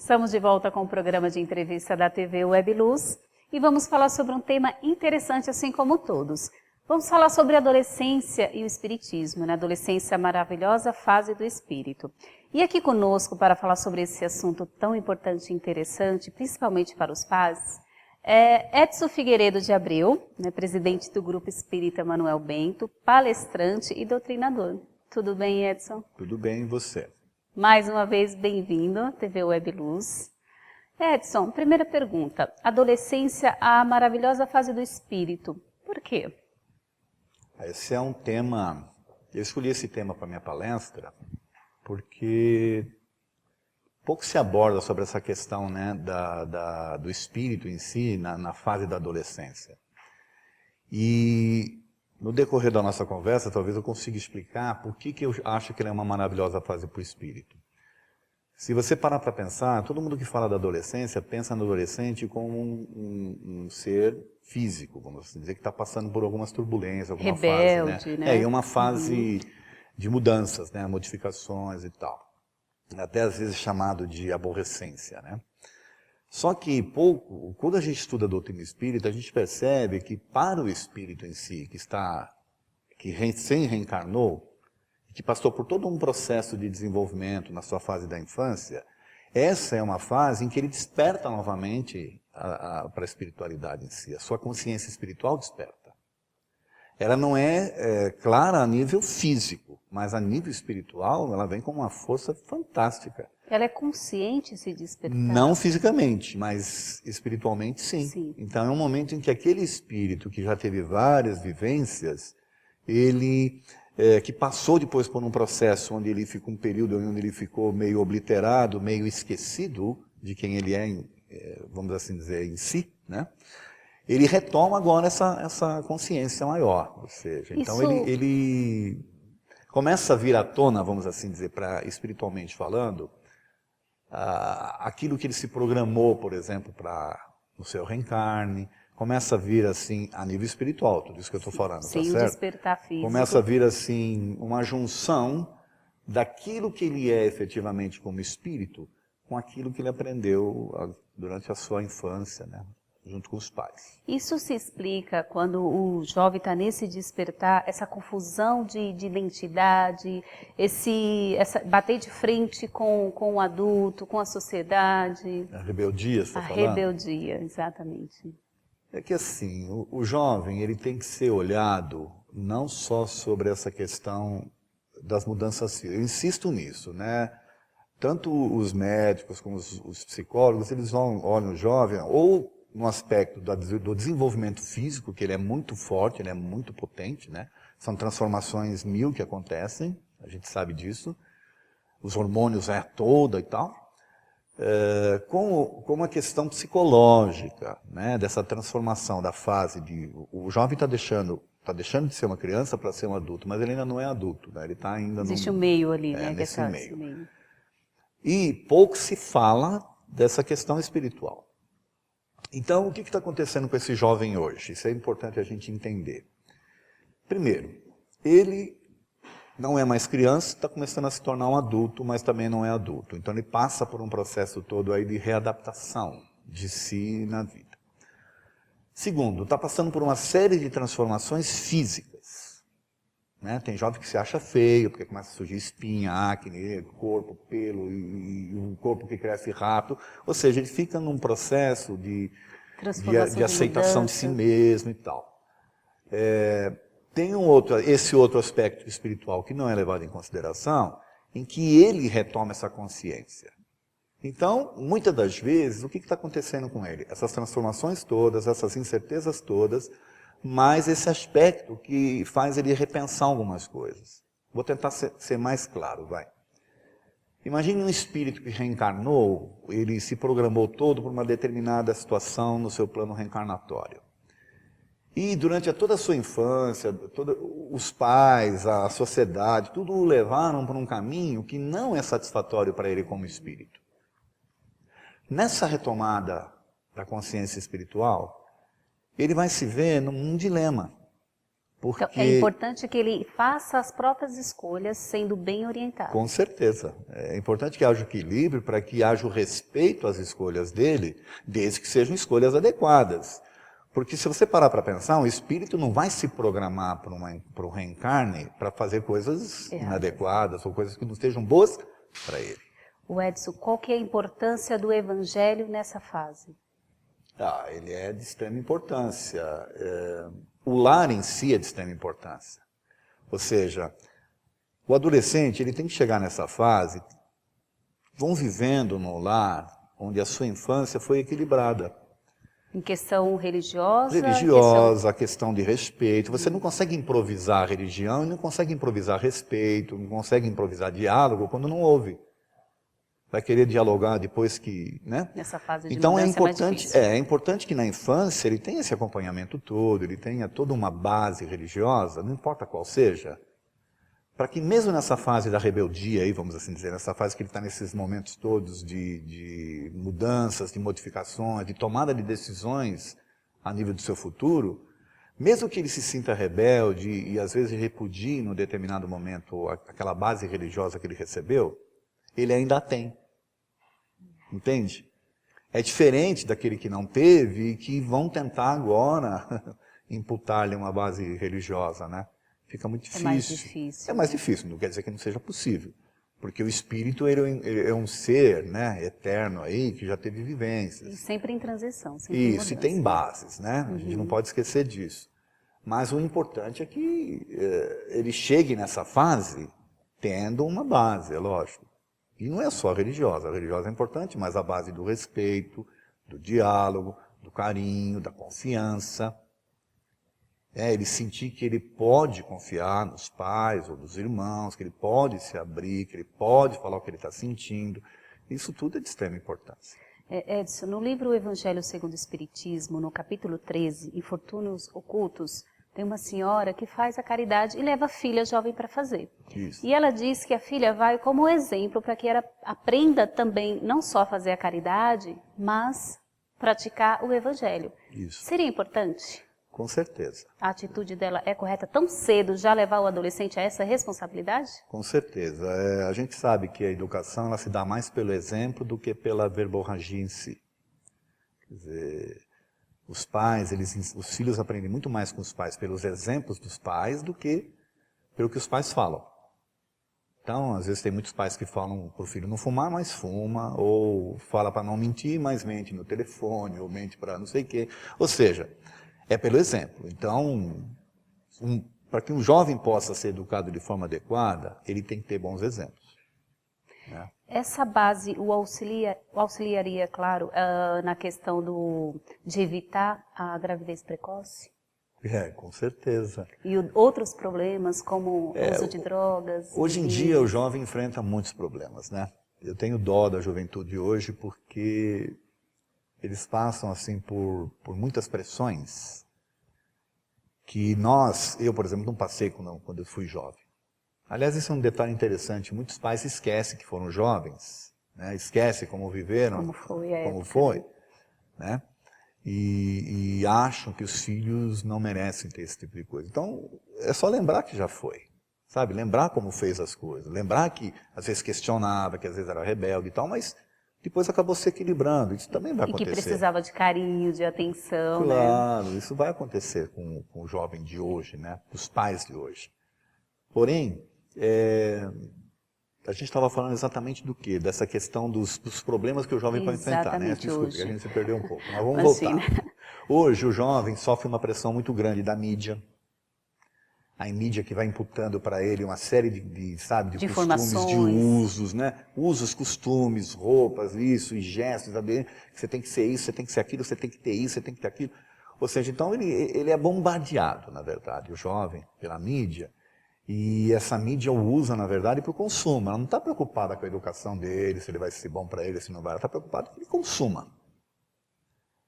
Estamos de volta com o programa de entrevista da TV Web Luz e vamos falar sobre um tema interessante, assim como todos. Vamos falar sobre a adolescência e o espiritismo, na adolescência, a maravilhosa fase do espírito. E aqui conosco para falar sobre esse assunto tão importante e interessante, principalmente para os pais, é Edson Figueiredo de Abreu, presidente do Grupo Espírita Manuel Bento, palestrante e doutrinador. Tudo bem, Edson? Tudo bem, e você? Mais uma vez, bem-vindo à TV Web Luz. Edson, primeira pergunta. Adolescência, a maravilhosa fase do espírito. Por quê? Esse é um tema... Eu escolhi esse tema para minha palestra porque pouco se aborda sobre essa questão, né, do espírito em si na fase da adolescência. E no decorrer da nossa conversa, talvez eu consiga explicar por que eu acho que ela é uma maravilhosa fase para o espírito. Se você parar para pensar, todo mundo que fala da adolescência pensa no adolescente como um ser físico, vamos dizer, que está passando por algumas turbulências, alguma Rebelde, fase, né? E uma fase de mudanças, né, modificações e tal. Até às vezes chamado de aborrecência, né? Só que quando a gente estuda a doutrina espírita, a gente percebe que para o espírito em si, que recém reencarnou, que passou por todo um processo de desenvolvimento na sua fase da infância, essa é uma fase em que ele desperta novamente para a espiritualidade em si. A sua consciência espiritual desperta. Ela não é clara a nível físico, mas a nível espiritual ela vem com uma força fantástica. Ela é consciente se despertar? Não fisicamente, mas espiritualmente sim. Então é um momento em que aquele espírito que já teve várias vivências, ele... que passou depois por um processo onde ele ficou um período onde ele ficou meio obliterado, meio esquecido de quem ele é, vamos assim dizer, em si, né? Ele retoma agora essa consciência maior, ou seja, então ele começa a vir à tona, vamos assim dizer, espiritualmente falando, aquilo que ele se programou, por exemplo, no seu reencarne, começa a vir assim, a nível espiritual, tudo isso que eu estou falando, tá certo? Sem o despertar físico. Começa a vir assim, uma junção daquilo que ele é efetivamente como espírito, com aquilo que ele aprendeu durante a sua infância, né? Junto com os pais. Isso se explica quando o jovem está nesse despertar, essa confusão de identidade, bater de frente com o adulto, com a sociedade. A rebeldia, você está falando? A rebeldia, exatamente. É que assim, o jovem ele tem que ser olhado não só sobre essa questão das mudanças físicas. Eu insisto nisso, né? Tanto os médicos como os psicólogos, eles olham o jovem ou no aspecto do desenvolvimento físico, que ele é muito forte, ele é muito potente, né? São transformações mil que acontecem, a gente sabe disso. Os hormônios toda e tal. Como a questão psicológica, né, dessa transformação da fase de... O jovem está deixando de ser uma criança para ser um adulto, mas ele ainda não é adulto, né, ele está ainda Existe um meio ali, né? Nesse meio. E pouco se fala dessa questão espiritual. Então, o que está acontecendo com esse jovem hoje? Isso é importante a gente entender. Primeiro, ele não é mais criança, está começando a se tornar um adulto, mas também não é adulto. Então ele passa por um processo todo aí de readaptação de si na vida. Segundo, está passando por uma série de transformações físicas. Né? Tem jovem que se acha feio, porque começa a surgir espinha, acne, corpo, pelo, e um corpo que cresce rápido. Ou seja, ele fica num processo de aceitação de si mesmo e tal. Tem esse outro aspecto espiritual que não é levado em consideração, em que ele retoma essa consciência. Então, muitas das vezes, o que está acontecendo com ele? Essas transformações todas, essas incertezas todas, mas esse aspecto que faz ele repensar algumas coisas. Vou tentar ser mais claro, vai. Imagine um espírito que reencarnou, ele se programou todo por uma determinada situação no seu plano reencarnatório. E durante toda a sua infância, os pais, a sociedade, tudo o levaram por um caminho que não é satisfatório para ele como espírito. Nessa retomada da consciência espiritual, ele vai se ver num dilema. Porque... Então, é importante que ele faça as próprias escolhas, sendo bem orientado. Com certeza. É importante que haja equilíbrio para que haja o respeito às escolhas dele, desde que sejam escolhas adequadas. Porque se você parar para pensar, um espírito não vai se programar para um reencarne para fazer coisas inadequadas ou coisas que não estejam boas para ele. O Edson, qual que é a importância do evangelho nessa fase? Ele é de extrema importância. O lar em si é de extrema importância. Ou seja, o adolescente ele tem que chegar nessa fase, vão vivendo no lar onde a sua infância foi equilibrada. Em questão religiosa? Religiosa, a questão de respeito. Você não consegue improvisar a religião e não consegue improvisar respeito, não consegue improvisar diálogo quando não ouve. Vai querer dialogar depois que, né? Nessa fase de então mudança é importante que na infância ele tenha esse acompanhamento todo, ele tenha toda uma base religiosa, não importa qual seja, para que mesmo nessa fase da rebeldia, aí, vamos assim dizer, nessa fase que ele está nesses momentos todos de mudanças, de modificações, de tomada de decisões a nível do seu futuro, mesmo que ele se sinta rebelde e às vezes repudie num determinado momento aquela base religiosa que ele recebeu, ele ainda tem. Entende? É diferente daquele que não teve e que vão tentar agora imputar-lhe uma base religiosa, né? Fica muito difícil. É mais difícil. É mais difícil, não quer dizer que não seja possível. Porque o espírito ele é um ser, né, eterno aí, que já teve vivências. E sempre em transição, sempre Isso, em mudança. e tem bases, né? A gente não pode esquecer disso. Mas o importante é que ele chegue nessa fase tendo uma base, é lógico. E não é só a religiosa é importante, mas a base do respeito, do diálogo, do carinho, da confiança. Ele sentir que ele pode confiar nos pais ou nos irmãos, que ele pode se abrir, que ele pode falar o que ele está sentindo. Isso tudo é de extrema importância. Edson, no livro O Evangelho segundo o Espiritismo, no capítulo 13, Infortúnios Ocultos, tem uma senhora que faz a caridade e leva a filha jovem para fazer. Isso. E ela diz que a filha vai como exemplo para que ela aprenda também não só a fazer a caridade, mas praticar o Evangelho. Isso. Seria importante? Com certeza. A atitude dela é correta tão cedo, já levar o adolescente a essa responsabilidade? Com certeza. A gente sabe que a educação ela se dá mais pelo exemplo do que pela verborragia em si. Quer dizer, os pais, os filhos aprendem muito mais com os pais pelos exemplos dos pais do que pelo que os pais falam. Então, às vezes tem muitos pais que falam para o filho não fumar, mas fuma, ou fala para não mentir, mas mente no telefone, ou mente para não sei o quê. Ou seja, é pelo exemplo. Então, para que um jovem possa ser educado de forma adequada, ele tem que ter bons exemplos. Né? Essa base o auxiliaria, claro, na questão de evitar a gravidez precoce? Com certeza. E outros problemas, como o uso de drogas? Hoje em dia, o jovem enfrenta muitos problemas, né? Eu tenho dó da juventude hoje porque eles passam assim por muitas pressões que eu, por exemplo, não passei quando eu fui jovem. Aliás, isso é um detalhe interessante. Muitos pais esquecem que foram jovens, né? Esquecem como viveram, como foi, né? E acham que os filhos não merecem ter esse tipo de coisa. Então, é só lembrar que já foi, sabe? Lembrar como fez as coisas. Lembrar que às vezes questionava, que às vezes era rebelde e tal, mas depois acabou se equilibrando. Isso também vai acontecer. E que precisava de carinho, de atenção, claro, né? Isso vai acontecer com o jovem de hoje, né? Os pais de hoje. Porém, a gente estava falando exatamente do quê? Dessa questão dos problemas que o jovem pode enfrentar, né? Desculpe, hoje. A gente se perdeu um pouco, mas vamos voltar. Hoje o jovem sofre uma pressão muito grande da mídia. A mídia que vai imputando para ele uma série de costumes, de usos, né? Usos, costumes, roupas, isso, e gestos, sabe? Você tem que ser isso, você tem que ser aquilo, você tem que ter isso, você tem que ter aquilo. Ou seja, então ele é bombardeado, na verdade, o jovem, pela mídia. E essa mídia o usa, na verdade, para o consumo. Ela não está preocupada com a educação dele, se ele vai ser bom para ele, se não vai. Ela está preocupada que ele consuma.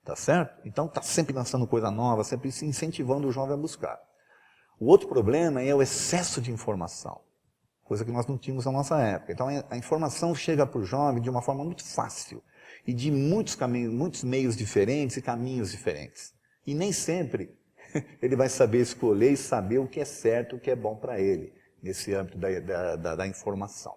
Tá certo? Então está sempre lançando coisa nova, sempre se incentivando o jovem a buscar. O outro problema é o excesso de informação, coisa que nós não tínhamos na nossa época. Então a informação chega para o jovem de uma forma muito fácil e de muitos caminhos, muitos meios diferentes e caminhos diferentes. E nem sempre ele vai saber escolher e saber o que é certo, o que é bom para ele, nesse âmbito da informação.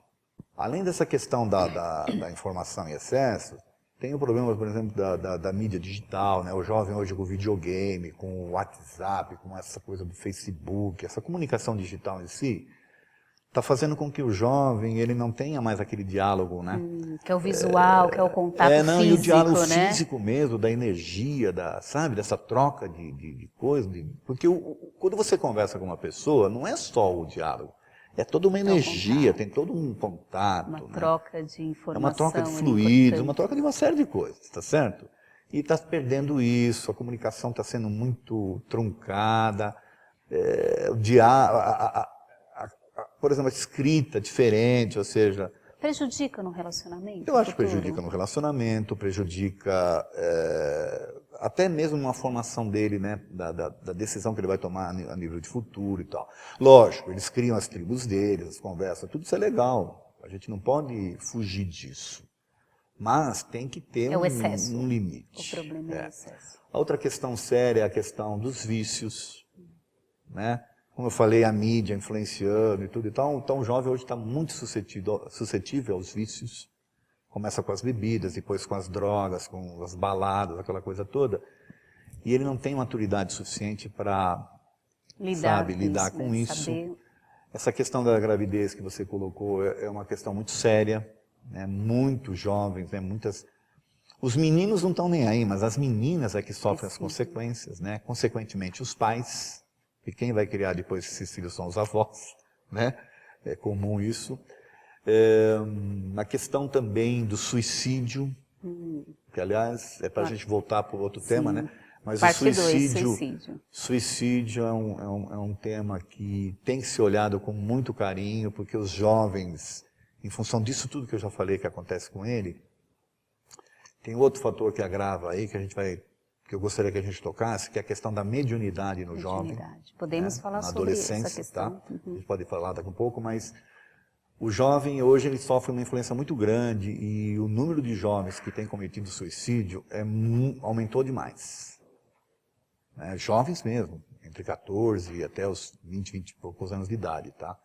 Além dessa questão da informação em excesso, tem o problema, por exemplo, da mídia digital, né? O jovem hoje com videogame, com o WhatsApp, com essa coisa do Facebook, essa comunicação digital em si, está fazendo com que o jovem ele não tenha mais aquele diálogo, né? Que é o visual, que é o contato físico, e o diálogo né? físico mesmo, da energia, sabe, dessa troca de coisas. Porque quando você conversa com uma pessoa, não é só o diálogo, é toda uma energia, tem todo um contato. Uma né? troca de informação. É uma troca de fluidos, uma troca de uma série de coisas, tá certo? E está perdendo isso, a comunicação está sendo muito truncada, por exemplo, a escrita diferente, ou seja... Prejudica no relacionamento? Eu acho que prejudica no relacionamento, prejudica até mesmo numa formação dele, né, da decisão que ele vai tomar a nível de futuro e tal. Lógico, eles criam as tribos deles, as conversas, tudo isso é legal. A gente não pode fugir disso. Mas tem que ter um limite. O problema é o excesso. A outra questão séria é a questão dos vícios, né? Como eu falei, a mídia influenciando e tudo. Então o jovem hoje está muito suscetível aos vícios. Começa com as bebidas, depois com as drogas, com as baladas, aquela coisa toda. E ele não tem maturidade suficiente para lidar com isso. Saber... Essa questão da gravidez que você colocou é uma questão muito séria. Né? Muitos jovens, né? Os meninos não estão nem aí, mas as meninas é que sofrem as consequências. Né? Consequentemente, os pais... E quem vai criar depois esses filhos são os avós, né? É comum isso. A questão também do suicídio, que aliás é para a gente voltar para o outro tema, né? Mas Parte o suicídio é um tema que tem que ser olhado com muito carinho, porque os jovens, em função disso tudo que eu já falei que acontece com ele, tem outro fator que agrava aí, que eu gostaria que a gente tocasse, que é a questão da mediunidade no jovem. Podemos falar sobre essa questão. Tá? A gente pode falar daqui a um pouco, mas o jovem hoje ele sofre uma influência muito grande e o número de jovens que têm cometido suicídio aumentou demais. Jovens mesmo, entre 14 e até os 20 e poucos anos de idade, tá?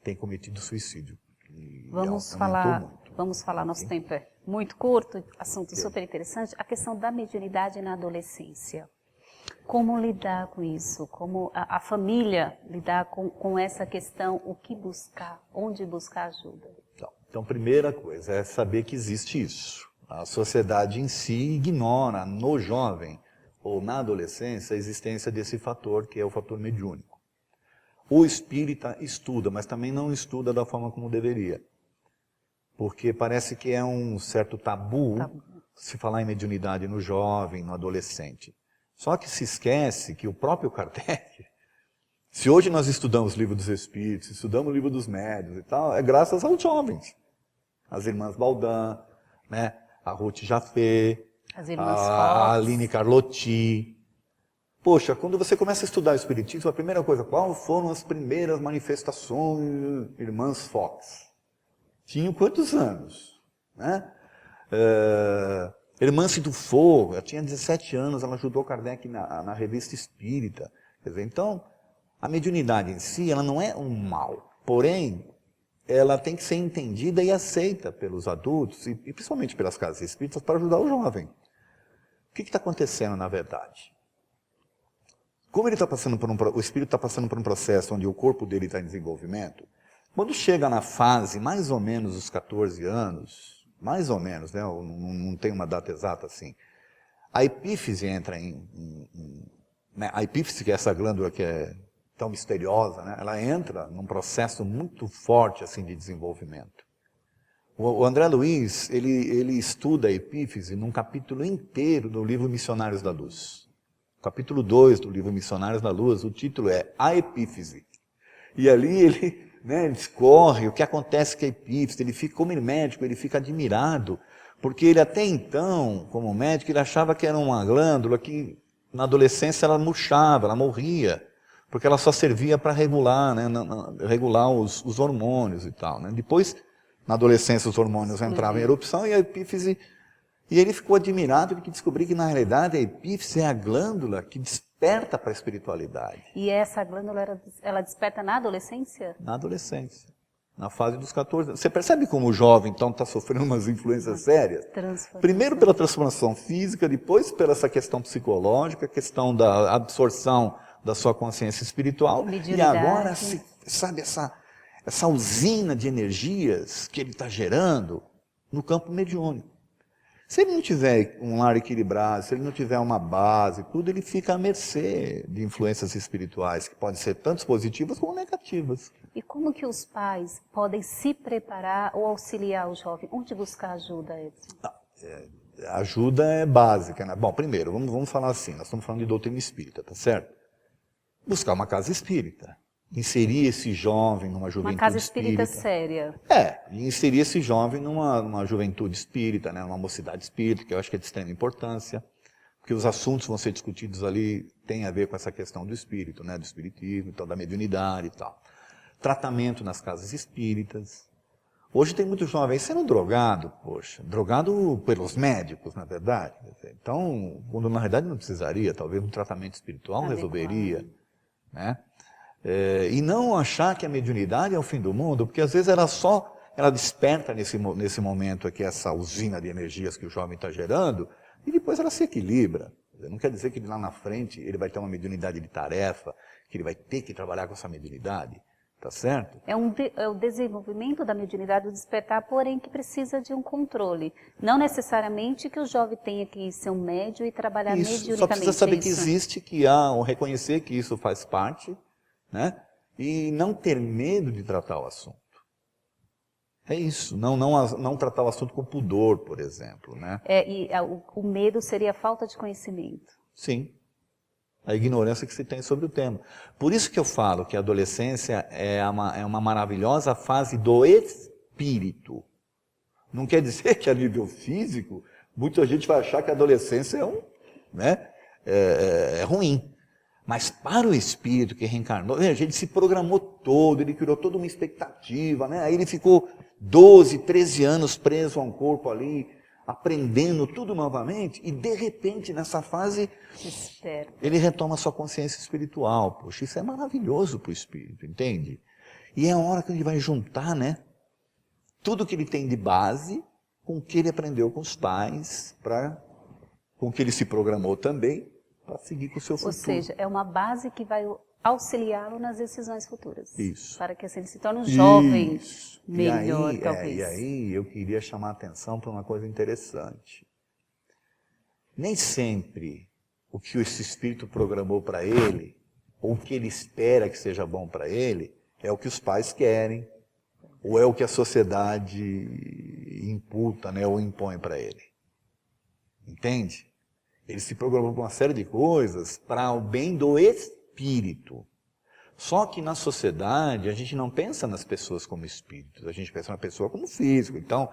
Têm cometido suicídio. Vamos falar, nosso tempo é muito curto, assunto super interessante, a questão da mediunidade na adolescência. Como lidar com isso? Como a família lidar com essa questão, o que buscar, onde buscar ajuda? Então, primeira coisa é saber que existe isso. A sociedade em si ignora no jovem ou na adolescência a existência desse fator, que é o fator mediúnico. O espírita estuda, mas também não estuda da forma como deveria. Porque parece que é um certo tabu se falar em mediunidade no jovem, no adolescente. Só que se esquece que o próprio Kardec, se hoje nós estudamos o livro dos Espíritos, estudamos o livro dos Médiuns e tal, é graças aos jovens. As irmãs Baldan, né? A Ruth Jafé, a Aline Carlotti. Poxa, quando você começa a estudar o Espiritismo, a primeira coisa, quais foram as primeiras manifestações irmãs Fox? Tinham quantos anos? Né? Irmã Sidufo, ela tinha 17 anos, ela ajudou Kardec na Revista Espírita. Quer dizer, então, a mediunidade em si, ela não é um mal. Porém, ela tem que ser entendida e aceita pelos adultos, e principalmente pelas casas espíritas, para ajudar o jovem. O que está acontecendo, na verdade? Como ele o espírito está passando por um processo onde o corpo dele está em desenvolvimento, quando chega na fase mais ou menos dos 14 anos, mais ou menos, né, não tem uma data exata assim, a epífise entra né, a epífise, que é essa glândula que é tão misteriosa, né, ela entra num processo muito forte assim, de desenvolvimento. O André Luiz, ele estuda a epífise num capítulo inteiro do livro Missionários da Luz. Capítulo 2 do livro Missionários da Luz, o título é A Epífise. E ali ele discorre o que acontece com a epífise, ele fica, como médico, ele fica admirado, porque ele até então, como médico, ele achava que era uma glândula que na adolescência ela murchava, ela morria, porque ela só servia para regular, né, regular os hormônios e tal. Né? Depois, na adolescência, os hormônios entravam em erupção e a epífise... E ele ficou admirado porque descobriu que, na realidade, a epífise é a glândula que desperta para a espiritualidade. E essa glândula, ela desperta na adolescência? Na adolescência, na fase dos 14 anos. Você percebe como o jovem, então, está sofrendo umas influências sérias? Primeiro pela transformação física, depois pela essa questão psicológica, a questão da absorção da sua consciência espiritual. E agora, sabe, essa usina de energias que ele está gerando no campo mediúnico. Se ele não tiver um lar equilibrado, se ele não tiver uma base, tudo, ele fica à mercê de influências espirituais, que podem ser tanto positivas como negativas. E como que os pais podem se preparar ou auxiliar o jovem? Onde buscar ajuda, Edson? A ajuda é básica, né? Bom, primeiro, vamos falar assim, nós estamos falando de doutrina espírita, tá certo? Buscar uma casa espírita. Inserir esse jovem numa juventude espírita. Uma casa espírita séria. Inserir esse jovem numa juventude espírita, né, numa mocidade espírita, que eu acho que é de extrema importância, porque os assuntos que vão ser discutidos ali têm a ver com essa questão do espírito, né, do espiritismo, então, da mediunidade e tal. Tratamento nas casas espíritas. Hoje tem muito jovem sendo drogado, drogado pelos médicos, na verdade. Então, quando na realidade não precisaria, talvez um tratamento espiritual resolveria, né? E não achar que a mediunidade é o fim do mundo, porque às vezes ela desperta nesse momento aqui essa usina de energias que o jovem está gerando, e depois ela se equilibra. Não quer dizer que lá na frente ele vai ter uma mediunidade de tarefa, que ele vai ter que trabalhar com essa mediunidade, tá certo? É o desenvolvimento da mediunidade, o despertar, porém que precisa de um controle. Não necessariamente que o jovem tenha que ser um médium e trabalhar mediunicamente. Só precisa saber que existe, que há, ou reconhecer que isso faz parte, né? E não ter medo de tratar o assunto. É isso, não tratar o assunto com pudor, por exemplo, né? O medo seria a falta de conhecimento. Sim, a ignorância que se tem sobre o tema. Por isso que eu falo que a adolescência é uma maravilhosa fase do espírito. Não quer dizer que a nível físico, muita gente vai achar que a adolescência é ruim. Mas para o espírito que reencarnou, ele se programou todo, ele criou toda uma expectativa, né? Aí ele ficou 12, 13 anos preso a um corpo ali, aprendendo tudo novamente, e de repente, nessa fase, ele retoma a sua consciência espiritual. Poxa, isso é maravilhoso para o espírito, entende? E é a hora que ele vai juntar, né? Tudo que ele tem de base com o que ele aprendeu com os pais, com o que ele se programou também, para seguir com o seu futuro. Ou seja, é uma base que vai auxiliá-lo nas decisões futuras. Isso. Para que assim, ele se torne um jovem melhor, talvez. E aí eu queria chamar a atenção para uma coisa interessante. Nem sempre o que esse espírito programou para ele, ou o que ele espera que seja bom para ele, é o que os pais querem, ou é o que a sociedade imputa, né, ou impõe para ele. Entende? Ele se programou para uma série de coisas para o bem do espírito. Só que na sociedade a gente não pensa nas pessoas como espíritos, a gente pensa na pessoa como físico. Então,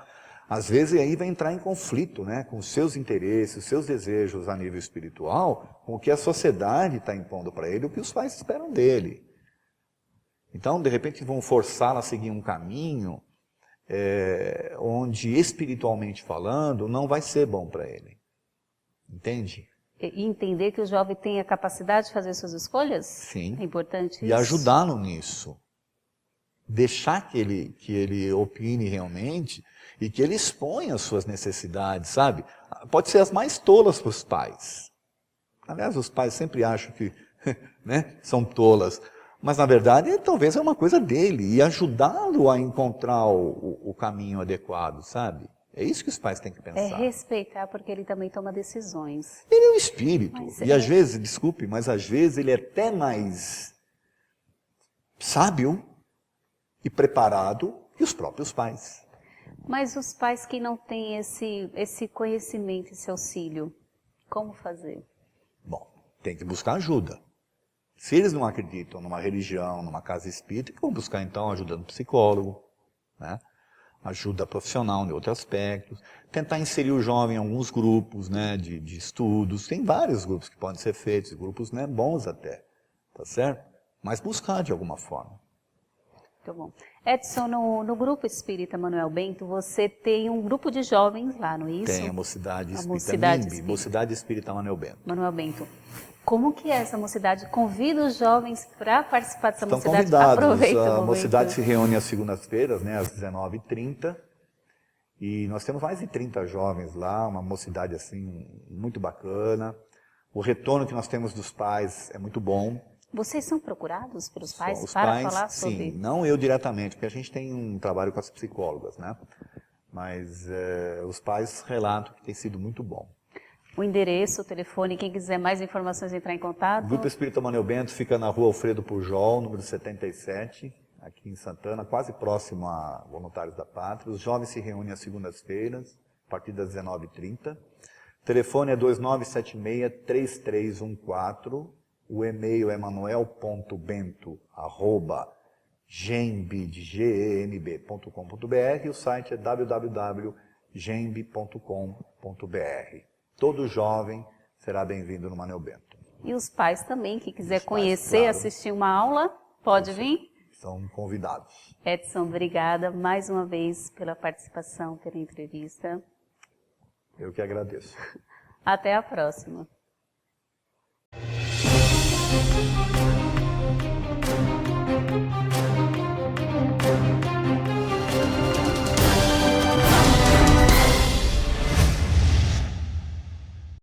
às vezes aí vai entrar em conflito, né, com os seus interesses, os seus desejos a nível espiritual, com o que a sociedade está impondo para ele, o que os pais esperam dele. Então, de repente, vão forçá-lo a seguir um caminho onde, espiritualmente falando, não vai ser bom para ele. Entende? E entender que o jovem tem a capacidade de fazer suas escolhas? Sim. É importante isso? E ajudá-lo nisso. Deixar que ele opine realmente e que ele exponha as suas necessidades, sabe? Pode ser as mais tolas para os pais. Aliás, os pais sempre acham que né, são tolas. Mas, na verdade, talvez é uma coisa dele. E ajudá-lo a encontrar o caminho adequado, sabe? É isso que os pais têm que pensar. É respeitar, porque ele também toma decisões. Ele é um espírito. E às vezes, desculpe, mas às vezes ele é até mais sábio e preparado que os próprios pais. Mas os pais que não têm esse conhecimento, esse auxílio, como fazer? Bom, tem que buscar ajuda. Se eles não acreditam numa religião, numa casa espírita, vão buscar então ajuda no psicólogo, né? Ajuda profissional em outros aspectos, tentar inserir o jovem em alguns grupos, né, de estudos. Tem vários grupos que podem ser feitos, grupos, né, bons até, tá certo? Mas buscar de alguma forma. Muito bom. Edson, no Grupo Espírita Manuel Bento, você tem um grupo de jovens lá, não é isso? Tem a Mocidade Espírita Mocidade MIMB, Mocidade Espírita Manuel Bento. Manuel Bento. Como que é essa mocidade? Convida os jovens para participar dessa Estão mocidade? convidados. Aproveita o A momento. mocidade se reúne às segundas-feiras, né, às 19h30. E nós temos mais de 30 jovens lá, uma mocidade assim muito bacana. O retorno que nós temos dos pais é muito bom. Vocês são procurados pelos pais Os para pais, falar sim, sobre... não eu diretamente, porque a gente tem um trabalho com as psicólogas, né? Mas os pais relatam que tem sido muito bom. O endereço, o telefone, quem quiser mais informações entrar em contato. O Grupo Espírita Manuel Bento fica na rua Alfredo Pujol, número 77, aqui em Santana, quase próximo a Voluntários da Pátria. Os jovens se reúnem às segundas-feiras, a partir das 19h30. O telefone é 2976-3314. O e-mail é manuel.bento@genb.com.br e o site é www.genb.com.br. Todo jovem será bem-vindo no Manuel Bento. E os pais também, que quiser Os pais, conhecer, claro. assistir uma aula, pode vir? São convidados. Edson, obrigada mais uma vez pela participação, pela entrevista. Eu que agradeço. Até a próxima.